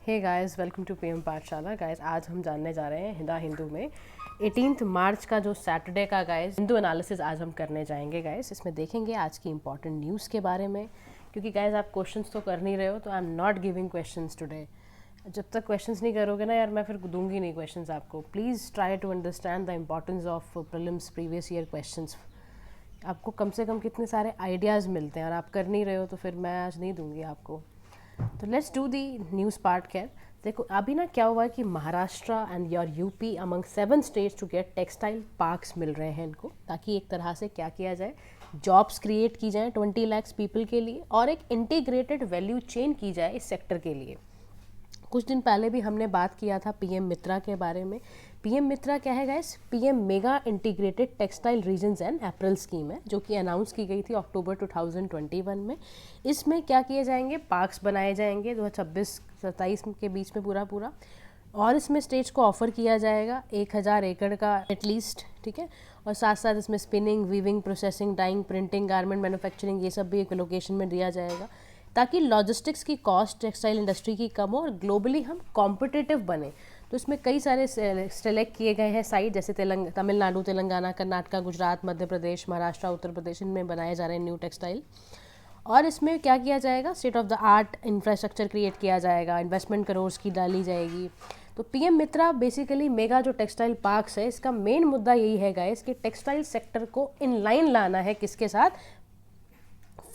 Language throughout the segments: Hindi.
Hey guys, welcome to PM Pathshala. Guys, आज हम जानने जा रहे हैं हिंदू में 18 मार्च का जो सैटरडे का गाइस हिंदू एनालिसिस आज हम करने जाएंगे। गाइस, इसमें देखेंगे आज की इंपॉर्टेंट न्यूज़ के बारे में, क्योंकि गाइस आप क्वेश्चंस तो कर नहीं रहे हो, तो I am not giving questions today. जब तक क्वेश्चंस नहीं करोगे ना यार, मैं फिर दूंगी नहीं क्वेश्चंस आपको। Please try to understand the importance of prelims previous year questions. आपको कम से कम कितने सारे आइडियाज़ मिलते हैं और आप कर नहीं रहे हो, तो फिर मैं आज नहीं दूंगी आपको। तो let's do the news part. खैर देखो, अभी ना क्या हुआ है कि Maharashtra and your UP among 7 states to get textile parks मिल रहे हैं इनको, ताकि एक तरह से क्या किया जाए, जॉब्स क्रिएट की जाए 20 लाख पीपल के लिए और एक इंटीग्रेटेड वैल्यू चेन की जाए इस सेक्टर के लिए। कुछ दिन पहले भी हमने बात किया था पीएम मित्रा के बारे में। पीएम मित्रा क्या है guys? PM mega integrated textile regions and apparel scheme है, जो कि अनाउंस की गई थी अक्टूबर 2021 में। इसमें क्या किए जाएंगे, पार्क्स बनाए जाएंगे 2026-27 के बीच में पूरा और इसमें स्टेट्स को ऑफर किया जाएगा 1000 एकड़ का एटलीस्ट, ठीक है। और साथ साथ इसमें spinning, weaving, processing, dyeing, printing, garment manufacturing, ये सब भी एक लोकेशन में दिया जाएगा, ताकि लॉजिस्टिक्स की कॉस्ट टेक्सटाइल इंडस्ट्री की कम हो और ग्लोबली हम कॉम्पिटिटिव बने। तो इसमें कई सारे सेलेक्ट किए गए हैं साइट, जैसे तमिलनाडु, तेलंगाना, कर्नाटका, गुजरात, मध्य प्रदेश, महाराष्ट्र, उत्तर प्रदेश, इनमें बनाए जा रहे हैं न्यू टेक्सटाइल। और इसमें क्या किया जाएगा, state of the art infrastructure create किया जाएगा, इन्वेस्टमेंट करोर्स की डाली जाएगी। तो पीएम मित्रा बेसिकली मेगा जो टेक्सटाइल पार्क्स है, इसका मेन मुद्दा यही है गाइस कि टेक्सटाइल सेक्टर को इन लाइन लाना है, किसके साथ?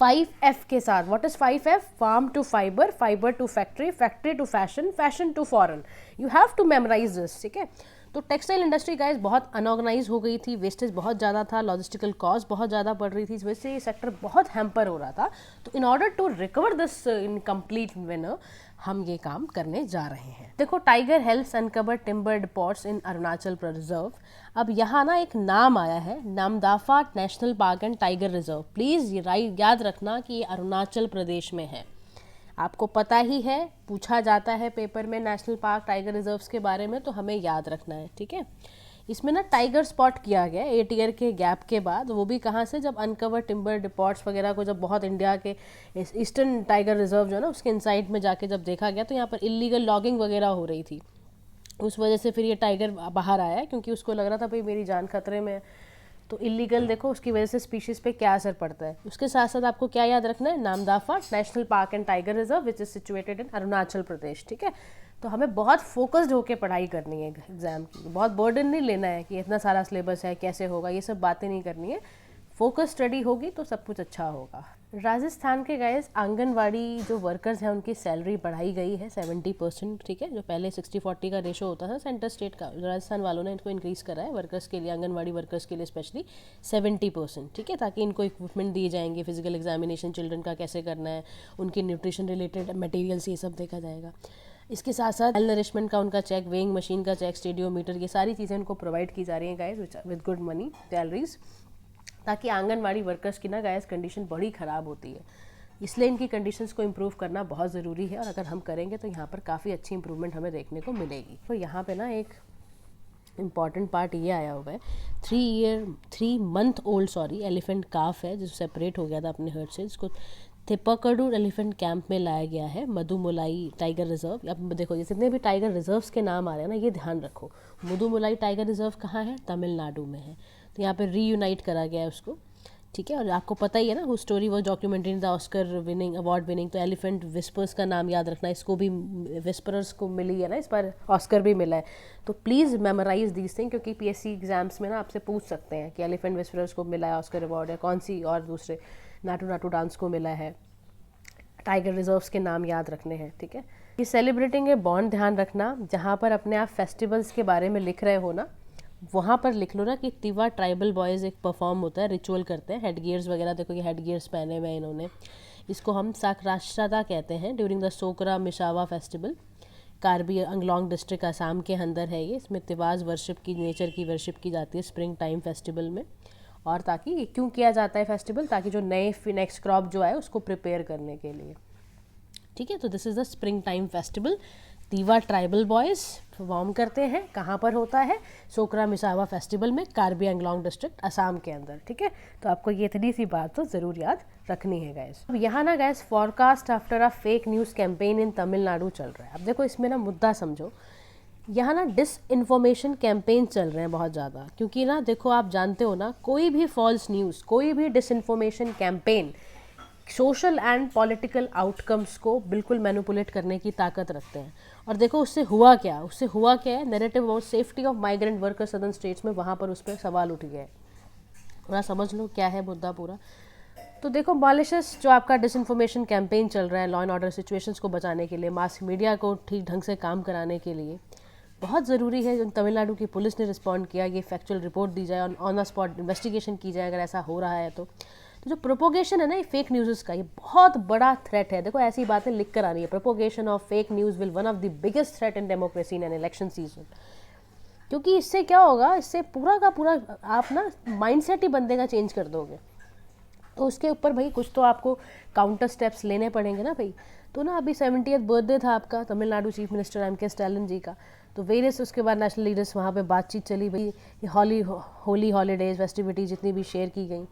5F के साथ। What is 5F? Farm to fibre, fibre to factory, factory to fashion, fashion to foreign. You have to memorise this, ठीक है। तो टेक्सटाइल इंडस्ट्री गाइस बहुत अनऑर्गेनाइज हो गई थी, वेस्टेज बहुत ज़्यादा था, लॉजिस्टिकल कॉस्ट बहुत ज़्यादा बढ़ रही थी, इस वजह से ये सेक्टर बहुत हैम्पर हो रहा था। तो in order to recover this incomplete winner, हम ये काम करने जा रहे हैं। देखो, tiger helps uncover timber depots in Arunachal reserve. अब यहाँ ना एक नाम आया है, Namdapha national park and tiger reserve. Please याद रखना कि ये अरुणाचल प्रदेश में है। आपको पता ही है, पूछा जाता है पेपर में नेशनल पार्क टाइगर रिजर्व्स के बारे में, तो हमें याद रखना है, ठीक है। इसमें ना टाइगर स्पॉट किया गया 8 ईयर के गैप के बाद। वो भी कहाँ से? जब अनकवर टिम्बर डिपॉट्स वगैरह को जब बहुत इंडिया के ईस्टर्न टाइगर रिजर्व जो है ना, उसके इनसाइड में जाके जब देखा गया, तो यहाँ पर इलीगल लॉगिंग वगैरह हो रही थी। उस वजह से फिर ये टाइगर बाहर आया है, क्योंकि उसको लग रहा था भाई मेरी जान खतरे में। तो इलीगल देखो उसकी वजह से स्पीशीज़ पे क्या असर पड़ता है। उसके साथ साथ आपको क्या याद रखना है? Namdapha national park and tiger reserve which is situated in Arunachal Pradesh, ठीक है। तो हमें बहुत फोकस्ड होकर पढ़ाई करनी है एग्जाम की, बहुत बर्डन नहीं लेना है कि इतना सारा सिलेबस है, कैसे होगा, ये सब बातें नहीं करनी है। फोकस स्टडी होगी तो सब कुछ अच्छा होगा। राजस्थान के गाइस आंगनवाड़ी जो वर्कर्स हैं, उनकी सैलरी बढ़ाई गई है 70%, ठीक है। जो पहले 60-40 का रेशो होता था सेंटर स्टेट का, राजस्थान वालों ने इनको इंक्रीज़ करा है वर्कर्स के लिए, आंगनवाड़ी वर्कर्स के लिए स्पेशली 70%, ठीक है, ताकि इनको इक्विपमेंट दिए जाएंगे, फिजिकल एग्जामिनेशन चिल्ड्रन का कैसे करना है, उनकी न्यूट्रिशन रिलेटेड मटेरियल्स, ये सब देखा जाएगा। इसके साथ साथ वेल नरिशमेंट का उनका चेक, वेइंग मशीन का चेक, स्टेडियोमीटर, ये सारी चीज़ें उनको प्रोवाइड की जा रही हैं guys with good money salaries, ताकि आंगनवाड़ी वर्कर्स की ना गाइस कंडीशन बड़ी ख़राब होती है। इसलिए इनकी कंडीशंस को इम्प्रूव करना बहुत ज़रूरी है, और अगर हम करेंगे तो यहाँ पर काफ़ी अच्छी इंप्रूवमेंट हमें देखने को मिलेगी। तो यहाँ पे ना एक इम्पॉर्टेंट पार्ट ये आया हुआ है, 3 मंथ ओल्ड एलिफेंट काफ है, जो सेपरेट हो गया था अपने हर्ट से, जिसको थिप्पाकड़ू एलिफेंट कैंप में लाया गया है, मधुमलाई टाइगर रिजर्व। अब देखो, ये जितने भी टाइगर रिजर्व्स के नाम आ रहे हैं ना, ये ध्यान रखो। मधुमलाई टाइगर रिजर्व कहाँ है? तमिलनाडु में है। तो यहाँ पे रीयूनाइट करा गया है उसको, ठीक है। और आपको पता ही है ना, हु स्टोरी वो documentary the Oscar winning, award winning. तो एलिफेंट विस्पर्स का नाम याद रखना, इसको भी विस्परर्स को मिली है ना, इस पर ऑस्कर भी मिला है। तो प्लीज़ मेमोराइज दीज थिंग, क्योंकि पीएससी एग्जाम्स में ना आपसे पूछ सकते हैं कि एलिफेंट विस्परर्स को मिला है ऑस्कर अवार्ड, या कौन सी और दूसरे नाटू नाटू डांस को मिला है। टाइगर रिजर्व्स के नाम याद रखने हैं, ठीक है। ये सेलिब्रेटिंग ए बॉन्ड ध्यान रखना, जहाँ पर अपने आप फेस्टिवल्स के बारे में लिख रहे हो ना, वहाँ पर लिख लो ना कि तिवा ट्राइबल बॉयज़ एक परफॉर्म होता है, रिचुअल करते हैं, हेड गियर्स वगैरह, देखो ये हेड गियर्स पहने हुए हैं इन्होंने। इसको हम साक्षरता कहते हैं, during the Sokra Mishawa festival. Karbi Anglong district Assam के अंदर है ये। इसमें तिवाज वर्शिप की, नेचर की वर्शिप की जाती है स्प्रिंग टाइम फेस्टिवल में। और ताकि क्यों किया जाता है फेस्टिवल? ताकि जो नए नेक्स्ट क्रॉप जो है उसको प्रिपेयर करने के लिए, ठीक है। तो this is the spring time festival Tiwa tribal boys perform करते हैं। कहाँ पर होता है? सोकरा मिसावा फेस्टिवल में, कार्बी एंगलोंग डिस्ट्रिक्ट असम के अंदर। ठीक है, तो आपको ये इतनी सी बात तो ज़रूर याद रखनी है गैस। अब यहाँ ना gas forecast after a fake news campaign in Tamil Nadu चल रहा है। अब देखो इसमें ना मुद्दा समझो, यहाँ ना डिस इन्फॉर्मेशन कैंपेन चल रहे हैं बहुत ज़्यादा, क्योंकि ना देखो आप जानते हो ना, कोई भी फॉल्स न्यूज़, कोई भी disinformation campaign social and political outcomes को बिल्कुल मैनिपुलेट करने की ताकत रखते हैं। और देखो उससे हुआ क्या है, narrative about safety of migrant workers southern states में, वहाँ पर उस पर सवाल उठ गया है। थोड़ा समझ लो क्या है मुद्दा पूरा। तो देखो मॉलिशस जो आपका डिसइंफॉर्मेशन कैंपेन चल रहा है लॉ एंड ऑर्डर सिचुएशंस को बचाने के लिए, मास मीडिया को ठीक ढंग से काम कराने के लिए, बहुत ज़रूरी है। तमिलनाडु की पुलिस ने रिस्पॉन्ड किया, ये फैक्चुअल रिपोर्ट दी जाए, ऑन द स्पॉट इन्वेस्टिगेशन की जाए अगर ऐसा हो रहा है तो जो प्रोपोगेशन है ना ये फेक न्यूज़ का, ये बहुत बड़ा थ्रेट है। देखो ऐसी बातें लिख कर आ रही है, propagation of fake news will one of the biggest threat in democracy in an election season. क्योंकि इससे क्या होगा, इससे पूरा का पूरा आप ना माइंडसेट ही बंदे का चेंज कर दोगे। तो उसके ऊपर भाई कुछ तो आपको काउंटर स्टेप्स लेने पड़ेंगे ना भाई। तो ना अभी 70th बर्थडे था आपका तमिलनाडु चीफ मिनिस्टर एम के स्टालिन जी का, तो वेरियस उसके बाद नेशनल लीडर्स वहाँ पे बातचीत चली भाई, होली हॉलीडेज फेस्टिविटी जितनी भी शेयर की गई।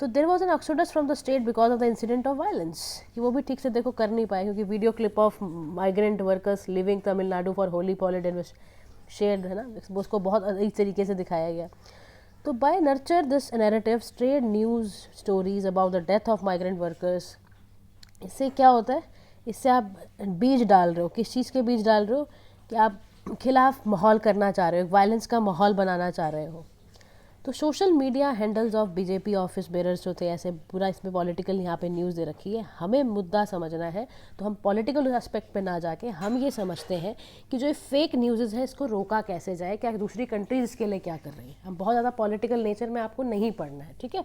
तो there was an exodus from the state because of the incident of violence, कि वो भी ठीक से देखो कर नहीं पाए, क्योंकि video clip of migrant workers living Tamil Nadu for Holi holiday share है ना, उसको बहुत अजीब तरीके से दिखाया गया। तो by nurture this narrative straight news stories about the death of migrant workers, इससे क्या होता है, इससे आप बीज डाल रहे हो, किस चीज़ के बीज डाल रहे हो कि आप खिलाफ माहौल करना चाह रहे हो, वायलेंस का माहौल बनाना चाह रहे हो। तो social media handles of BJP office bearers जो थे, ऐसे पूरा इसमें पॉलिटिकल यहाँ पे न्यूज़ दे रखी है। हमें मुद्दा समझना है तो हम पॉलिटिकल एस्पेक्ट पे ना जाके हम ये समझते हैं कि जो ये फेक न्यूज़ है इसको रोका कैसे जाए, क्या दूसरी कंट्रीज इसके लिए क्या कर रही है। हम बहुत ज़्यादा पॉलिटिकल नेचर में आपको नहीं पढ़ना है, ठीक है।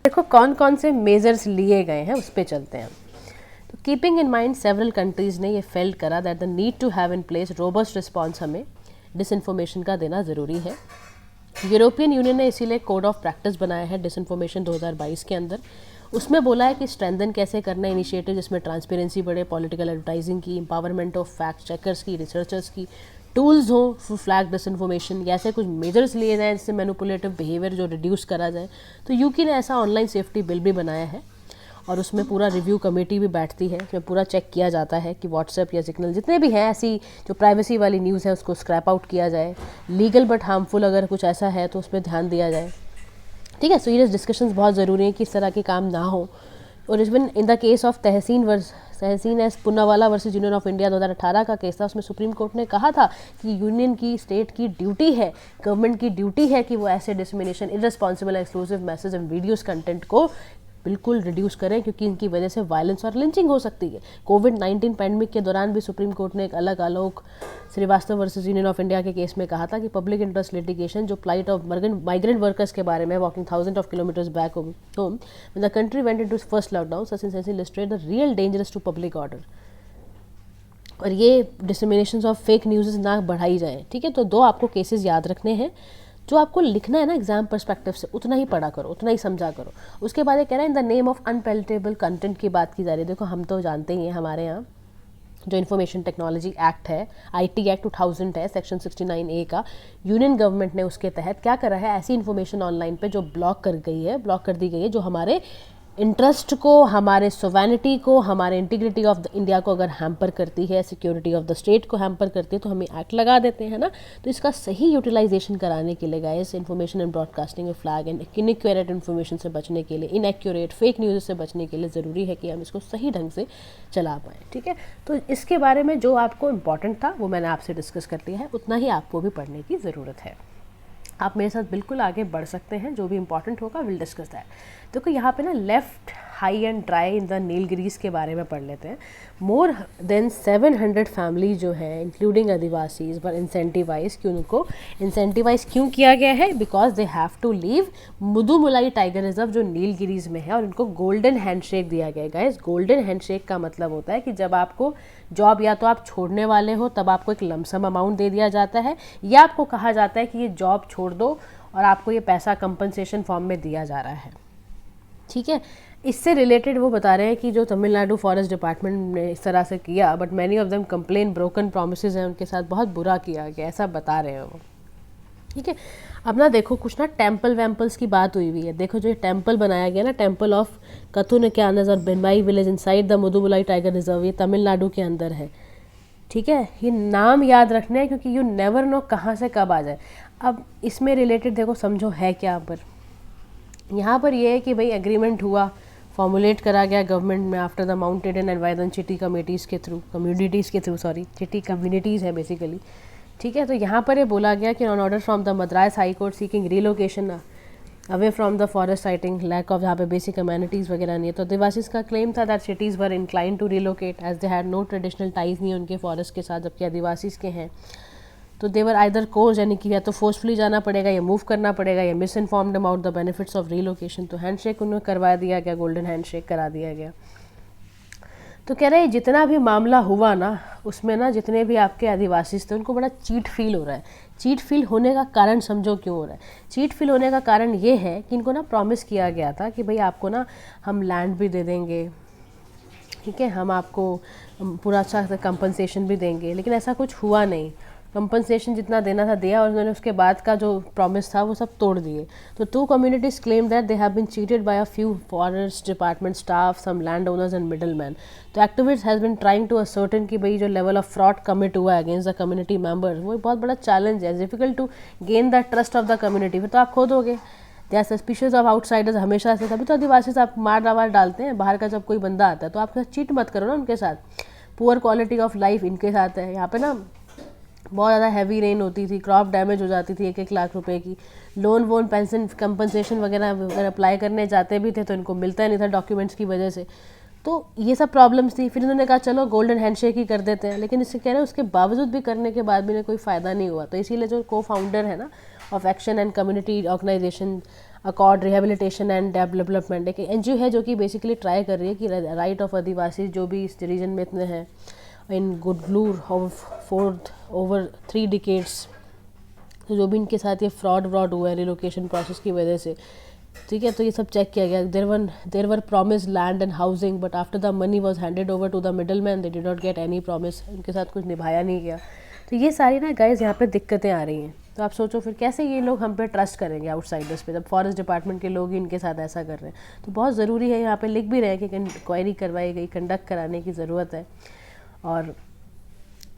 देखो कौन कौन से मेजर्स लिए गए हैं उस पर चलते हैं। तो keeping in mind several countries ने ये फेल्ड करा that the need to have in place robust response हमें डिसइन्फॉर्मेशन का देना ज़रूरी है। यूरोपियन यूनियन ने इसीलिए कोड ऑफ प्रैक्टिस बनाया है डिसइन्फॉर्मेशन 2022 के अंदर। उसमें बोला है कि स्ट्रेंथन कैसे करना है इनिशिएटिव जिसमें ट्रांसपेरेंसी बढ़े, पॉलिटिकल एडवर्टाइजिंग की, एम्पावरमेंट ऑफ फैक्ट चेकर्स की, रिसर्चर्स की, टूल्स हो फॉर फ्लैग डिसइन्फॉर्मेशन, या ऐसे कुछ मेजर्स लिए जाएँ जिससे मैनिपुलेटिव बिहेवियर जो रिड्यूस करा जाए। तो यूके ने ऐसा ऑनलाइन सेफ्टी बिल भी बनाया है और उसमें पूरा रिव्यू कमेटी भी बैठती है, उसमें पूरा चेक किया जाता है कि व्हाट्सएप या सिग्नल जितने भी हैं ऐसी जो प्राइवेसी वाली न्यूज़ है उसको स्क्रैप आउट किया जाए, लीगल बट हार्मफुल अगर कुछ ऐसा है तो उस पर ध्यान दिया जाए, ठीक है। सीरियस डिस्कशंस बहुत ज़रूरी हैं कि इस तरह के काम ना हो। और even in the case of Tehseen S Poonawalla versus union of India 2018 का केस था, उसमें सुप्रीम कोर्ट ने कहा था कि यूनियन की, स्टेट की ड्यूटी है, गवर्नमेंट की ड्यूटी है कि वो ऐसे dissemination, irresponsible exclusive message and videos content को बिल्कुल रिड्यूस करें, क्योंकि इनकी वजह से वायलेंस और लिंचिंग हो सकती है। कोविड-19 पैंडमिक के दौरान भी सुप्रीम कोर्ट ने एक अलग Alok Srivastava versus union of India के केस में कहा था कि पब्लिक इंटरेस्ट लिटिगेशन जो प्लाइट ऑफ माइग्रेंट वर्कर्स के बारे में, walking thousand of kilometres back home when the country went into first lockdown such illustrate the real dangerous to public order. और ये डिसमिनेशंस ऑफ फेक न्यूज़ ना बढ़ाई जाए, ठीक है। तो दो आपको केसेस याद रखने हैं, जो आपको लिखना है ना एग्जाम पर्सपेक्टिव से उतना ही पढ़ा करो, उतना ही समझा करो। उसके बाद ये कह रहा है in the name of unpalatable content की बात की जा रही है। देखो हम तो जानते ही हैं हमारे यहाँ जो इन्फॉर्मेशन टेक्नोलॉजी एक्ट है, आईटी एक्ट 2000 है, सेक्शन 69A का, यूनियन गवर्नमेंट ने उसके तहत क्या करा है, ऐसी इन्फॉर्मेशन ऑनलाइन पे जो ब्लॉक कर दी गई है, जो हमारे इंटरेस्ट को, हमारे सोवेनिटी को, हमारे इंटीग्रिटी ऑफ द इंडिया को अगर हैम्पर करती है, सिक्योरिटी ऑफ द स्टेट को हैम्पर करती है, तो हमें एक्ट लगा देते हैं ना। तो इसका सही यूटिलाइजेशन कराने के लिए गाइस, इन्फॉर्मेशन एंड ब्रॉडकास्टिंग में फ्लैग एंड इनएक्यूरेट इन्फॉर्मेशन से बचने के लिए, इनएक्यूरेट फेक न्यूज़ से बचने के लिए ज़रूरी है कि हम इसको सही ढंग से चला पाएँ, ठीक है। तो इसके बारे में जो आपको इम्पॉर्टेंट था वो मैंने आपसे डिस्कस कर लिया है, उतना ही आपको भी पढ़ने की ज़रूरत है। आप मेरे साथ बिल्कुल आगे बढ़ सकते हैं, जो भी इंपॉर्टेंट होगा विल डिस्कस दैट। देखो यहाँ पे ना left high and dry in the Nilgiris के बारे में पढ़ लेते हैं। मोर देन 700 फैमिली जो है इंक्लूडिंग आदिवासीज पर इंसेंटिवाइज, क्यों उनको इंसेंटिवाइज क्यों किया गया है, because they have to leave Mudumalai tiger reserve जो नीलगिरीज में है, और इनको गोल्डन हैंडशेक दिया गया है। गाइस गोल्डन हैंडशेक का मतलब होता है कि जब आपको जॉब या तो आप छोड़ने वाले हो तब आपको एक लमसम अमाउंट दे दिया जाता है, या आपको कहा जाता है कि ये जॉब छोड़ दो और आपको ये पैसा कंपनसेशन फॉर्म में दिया जा रहा है, ठीक है। इससे रिलेटेड वो बता रहे हैं कि जो तमिलनाडु फॉरेस्ट डिपार्टमेंट ने इस तरह से किया, but many of them complain broken promises हैं, उनके साथ बहुत बुरा किया गया, ऐसा बता रहे हैं वो। ठीक है, अब ना देखो कुछ ना टेम्पल वैम्पल्स की बात हुई हुई है। देखो जो ये टेम्पल बनाया गया ना, टेम्पल ऑफ कथुनक्यानज और Benbai village inside the Mudumalai tiger reserve, ये तमिलनाडु के अंदर है। ठीक है, ये नाम याद रखना है क्योंकि यू नेवर नो कहाँ से कब आ जाए। अब इसमें रिलेटेड देखो समझो है क्या पर, यहाँ पर ये है कि भाई एग्रीमेंट हुआ, फॉर्मुलेट करा गया गवर्नमेंट में after the mountain and environment Chetti committees के थ्रू, कम्युनिटीज़ के थ्रू, सॉरी चिटी कम्युनिटीज़ है बेसिकली। ठीक है, तो यहाँ पर ये बोला गया कि on order from the Madras high court seeking relocation away from the forest citing lack of, जहाँ पे बेसिक कम्युनिटीज़ वगैरह नहीं है। तो आदिवासीज का क्लेम था that cities were incline to relocate as they had no traditional ties नहीं उनके फॉरेस्ट के साथ, जबकि आदिवासीज के हैं। तो देवर आइदर कोर्स, यानी कि या तो फोर्सफुली जाना पड़ेगा या मूव करना पड़ेगा, या miss informed about the benefits of relocation. तो हैंडशेक उन्हें करवा दिया गया, गोल्डन हैंडशेक करा दिया गया। तो कह रहे हैं जितना भी मामला हुआ ना, उसमें ना जितने भी आपके आदिवासी थे उनको बड़ा चीट फील हो रहा है। चीट फील होने का कारण समझो क्यों हो रहा है। चीट फील होने का कारण ये है कि इनको ना प्रॉमिस किया गया था कि भाई आपको ना हम लैंड भी दे देंगे, ठीक है, हम आपको पूरा अच्छा कंपनसेशन भी देंगे, लेकिन ऐसा कुछ हुआ नहीं। कंपनसेशन जितना देना था दिया, और उन्होंने उसके बाद का जो प्रॉमिस था वो सब तोड़ दिए। तो 2 communities claim that they have been cheated by a few forest department staff, some landowners and middlemen. तो activists has been trying to ascertain कि भाई जो level of fraud commit हुआ है against the community members, वो एक बहुत बड़ा challenge है, difficult to gain the trust of the community। फिर तो आप खो दोगे। They are suspicious of outsiders, हमेशा से, तभी तो आदिवासी से आप मार डालते हैं। बाहर का जब कोई बंदा आता है तो आपके साथ चीट मत करो ना उनके साथ। पुअर क्वालिटी ऑफ लाइफ इनके साथ है। यहाँ पे ना बहुत ज़्यादा हैवी रेन होती थी, क्रॉप डैमेज हो जाती थी 1-1 लाख रुपए की, लोन वोन पेंशन कंपनसेशन वगैरह अगर अप्लाई करने जाते भी थे तो इनको मिलता नहीं था डॉक्यूमेंट्स की वजह से। तो ये सब प्रॉब्लम्स थी। फिर इन्होंने कहा चलो गोल्डन हैंडशेक ही कर देते हैं, लेकिन इससे कह रहे हैं उसके बावजूद भी करने के बाद भी इन्हें कोई फ़ायदा नहीं हुआ। तो इसीलिए जो को-फाउंडर है ना of action and community organisation accord rehabilitation and development, एक NGO है जो कि बेसिकली ट्राई कर रही है कि राइट ऑफ आदिवासी जो भी इस रीजन में इतने हैं इन गुडलूर ओवर 3 decades, तो जो भी इनके साथ ये फ्रॉड हुआ है रिलोकेशन प्रोसेस की वजह से, ठीक है, तो ये सब चेक किया गया। There were promise land and housing, but after the money was handed over to the middle man they did not get any promise, इनके साथ कुछ निभाया नहीं गया। तो ये सारी ना गाइज यहाँ पे दिक्कतें आ रही हैं। तो आप सोचो फिर कैसे ये लोग हम पे ट्रस्ट करेंगे आउटसाइडर्स पे, जब फॉरेस्ट डिपार्टमेंट के लोग ही इनके साथ ऐसा कर रहे हैं। तो बहुत ज़रूरी है, यहाँ पे लिख भी रहे हैं कि इंक्वायरी करवाई गई, कंडक्ट कराने की ज़रूरत है। और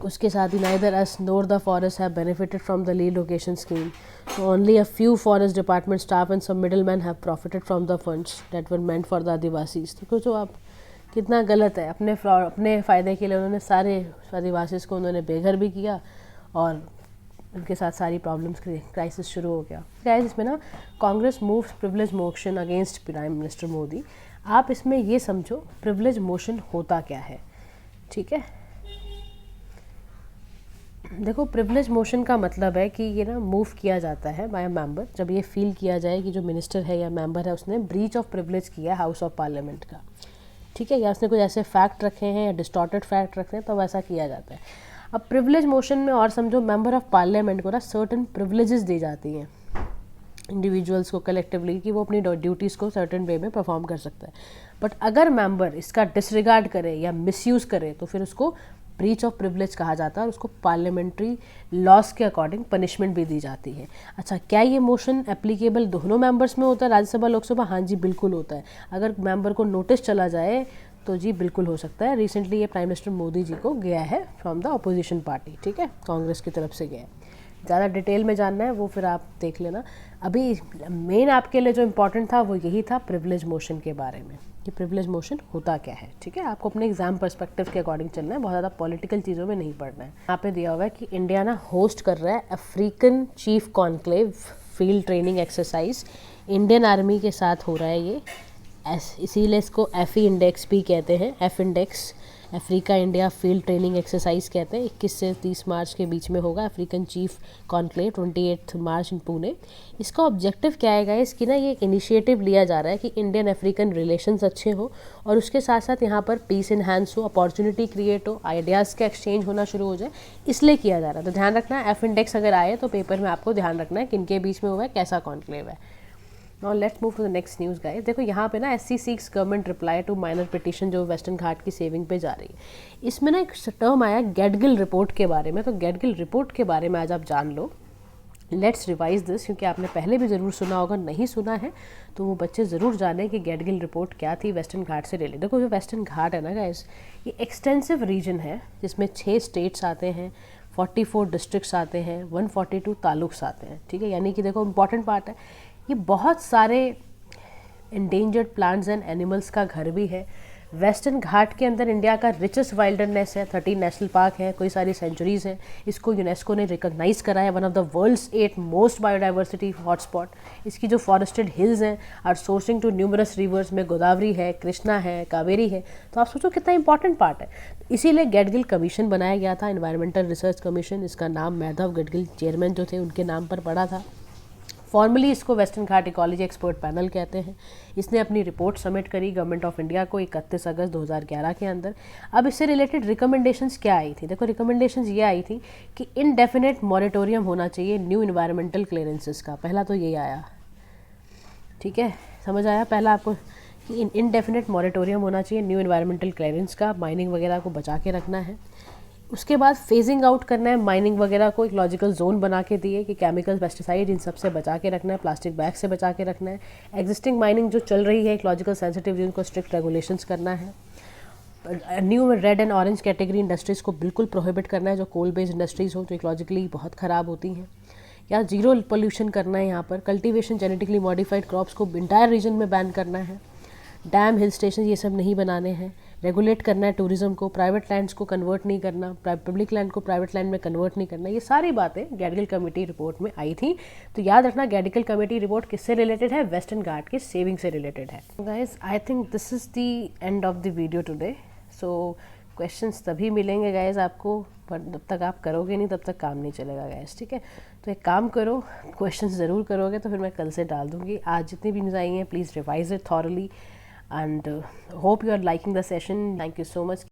उसके साथ ही neither us nor the forest have benefited from the relocation scheme. So only a few forest department staff and some middlemen have profited from the funds that were meant for the Adivasis. तो कुछ आप कितना गलत है, अपने फ़ायदे के लिए उन्होंने सारे आदिवासीज को उन्होंने बेघर भी किया और उनके साथ सारी प्रॉब्लम्स क्राइसिस शुरू हो गया। गाइस इसमें ना Congress moves privilege motion against prime minister Modi. आप इसमें ये समझो प्रिविलेज मोशन होता क्या है, ठीक है। देखो प्रिविलेज मोशन का मतलब है कि ये ना मूव किया जाता है बाय मेंबर जब ये फील किया जाए कि जो मिनिस्टर है या मेंबर है उसने ब्रीच ऑफ प्रिविलेज किया है हाउस ऑफ पार्लियामेंट का, ठीक है, या उसने कुछ ऐसे फैक्ट रखे हैं या डिस्टॉर्टेड फैक्ट रखे हैं, तो वैसा किया जाता है। अब प्रिविलेज मोशन में और समझो मेंबर ऑफ पार्लियामेंट को ना सर्टेन प्रिविलेजेस दी जाती हैं इंडिविजुअल्स को कलेक्टिवली, कि वो अपनी ड्यूटीज़ को सर्टेन वे में परफॉर्म कर सकता है। बट अगर मेंबर इसका डिसरिगार्ड करे या मिसयूज़ करे तो फिर उसको ब्रीच ऑफ प्रिविलेज कहा जाता है और उसको पार्लियामेंट्री लॉस के अकॉर्डिंग पनिशमेंट भी दी जाती है। अच्छा, क्या ये मोशन एप्लीकेबल दोनों मेंबर्स में होता है, राज्यसभा लोकसभा? हाँ जी बिल्कुल होता है। अगर मेंबर को नोटिस चला जाए तो जी बिल्कुल हो सकता है। रिसेंटली ये प्राइम मिनिस्टर मोदी जी को गया है फ्रॉम द अपोजिशन पार्टी, ठीक है, कांग्रेस की तरफ से गया है। ज़्यादा डिटेल में जानना है वो फिर आप देख लेना। अभी मेन आपके लिए जो इम्पोर्टेंट था वो यही था प्रिविलेज मोशन के बारे में कि प्रिविलेज मोशन होता क्या है, ठीक है। आपको अपने एग्जाम पर्सपेक्टिव के अकॉर्डिंग चलना है, बहुत ज़्यादा पॉलिटिकल चीज़ों में नहीं पढ़ना है। यहाँ पे दिया हुआ है कि इंडिया ना होस्ट कर रहा है African chief conclave field training exercise, Indian army के साथ हो रहा है ये, इसीलिए इसको FE इंडेक्स भी कहते हैं, F index, Africa India field training exercise कहते हैं। 21 से 30 मार्च के बीच में होगा अफ्रीकन चीफ कॉन्क्लेव, 28 मार्च इन पुणे। इसका ऑब्जेक्टिव क्या है गाइस कि ना ये एक इनिशिएटिव लिया जा रहा है कि इंडियन अफ्रीकन रिलेशंस अच्छे हो और उसके साथ साथ यहाँ पर पीस इन्हांस हो, अपॉर्चुनिटी क्रिएट हो, आइडियाज़ का एक्सचेंज होना शुरू हो जाए, इसलिए किया जा रहा है। तो ध्यान रखना है F इंडेक्स अगर आए तो पेपर में आपको ध्यान रखना है किन के बीच में हुआ है, कैसा कॉन्क्लेव है, now let's move to the next news guys. देखो यहाँ पे ना SC seeks government reply to minor petition जो वेस्टर्न घाट की सेविंग पे जा रही है। इसमें ना एक टर्म आया गैडगिल रिपोर्ट के बारे में, तो गैडगिल रिपोर्ट के बारे में आज आप जान लो। लेट्स रिवाइज दिस, क्योंकि आपने पहले भी ज़रूर सुना होगा, नहीं सुना है तो वो बच्चे ज़रूर जाने कि गैडगिल रिपोर्ट क्या थी वेस्टर्न घाट से रिलेटेड। देखो जो वेस्टर्न घाट है ना गाइस, ये एक्सटेंसिव रीजन है जिसमें 6 स्टेट्स आते हैं, 44 डिस्ट्रिक्ट्स आते हैं, 142 तालुक्स आते हैं, ठीक है। यानी कि देखो इंपॉर्टेंट पार्ट है, ये बहुत सारे इंडेंजर्ड प्लांट्स एंड एनिमल्स का घर भी है। वेस्टर्न घाट के अंदर इंडिया का रिचेस्ट वाइल्डरनेस है, 13 नेशनल पार्क है, कोई सारी सेंचुरीज हैं। इसको यूनेस्को ने रिकॉग्नाइज करा है one of the world's 8 most biodiversity hotspot. इसकी जो फॉरेस्टेड हिल्स हैं are sourcing to numerous rivers में गोदावरी है, कृष्णा है, कावेरी है। तो आप सोचो कितना इंपॉर्टेंट पार्ट है। इसीलिए गैडगिल कमीशन बनाया गया था, एनवायरमेंटल रिसर्च कमीशन। इसका नाम माधव गैडगिल चेयरमैन जो थे उनके नाम पर पड़ा था। फॉर्मली इसको वेस्टर्न घाट इकोलॉजी एक्सपर्ट पैनल कहते हैं। इसने अपनी रिपोर्ट सबमिट करी गवर्नमेंट ऑफ इंडिया को 31 अगस्त 2011 के अंदर। अब इससे रिलेटेड रिकमेंडेशंस क्या आई थी? देखो रिकमेंडेशंस ये आई थी कि इनडेफिनेट मॉरेटोरियम होना चाहिए न्यू इन्वायरमेंटल क्लियरेंसेस का। पहला तो यही आया, ठीक है, समझ आया पहला आपको कि इनडेफिनेट मॉरेटोरियम होना चाहिए न्यू इन्वायरमेंटल क्लियरेंस का, माइनिंग वगैरह को बचा के रखना है। उसके बाद फेजिंग आउट करना है माइनिंग वगैरह को, इकोलॉजिकल जोन बना के दिए कि केमिकल पेस्टिसाइड इन सब से बचा के रखना है, प्लास्टिक बैग से बचा के रखना है। एग्जिस्टिंग माइनिंग जो चल रही है इकोलॉजिकल सेंसिटिव उनको स्ट्रिक्ट रेगुलेशंस करना है। New red and orange category industries को बिल्कुल प्रोहिबिट करना है, जो कोल बेस्ड इंडस्ट्रीज़ हो जो इकोलॉजिकली बहुत ख़राब होती हैं। या जीरो पोल्यूशन करना है यहाँ पर। कल्टीवेशन जेनेटिकली मॉडिफाइड क्रॉप्स को इंटायर रीजन में बैन करना है। डैम, हिल स्टेशन ये सब नहीं बनाने हैं। रेगुलेट करना है टूरिज्म को, प्राइवेट लैंड्स को कन्वर्ट नहीं करना, पब्लिक लैंड को प्राइवेट लैंड में कन्वर्ट नहीं करना। ये सारी बातें गैडगिल कमेटी रिपोर्ट में आई थी। तो याद रखना गैडगिल कमेटी रिपोर्ट किससे रिलेटेड है? वेस्टर्न घाट की सेविंग से रिलेटेड है। Guys I think this is the end of the video today. So questions तभी मिलेंगे गाइस आपको, पर जब तक आप करोगे नहीं तब तक काम नहीं चलेगा गाइस, ठीक है। तो एक काम करो, क्वेश्चंस ज़रूर करोगे तो फिर मैं कल से डाल दूँगी। आज जितनी भी न्यूज़ आई हैं please revise it thoroughly and hope you are liking the session. Thank you so much.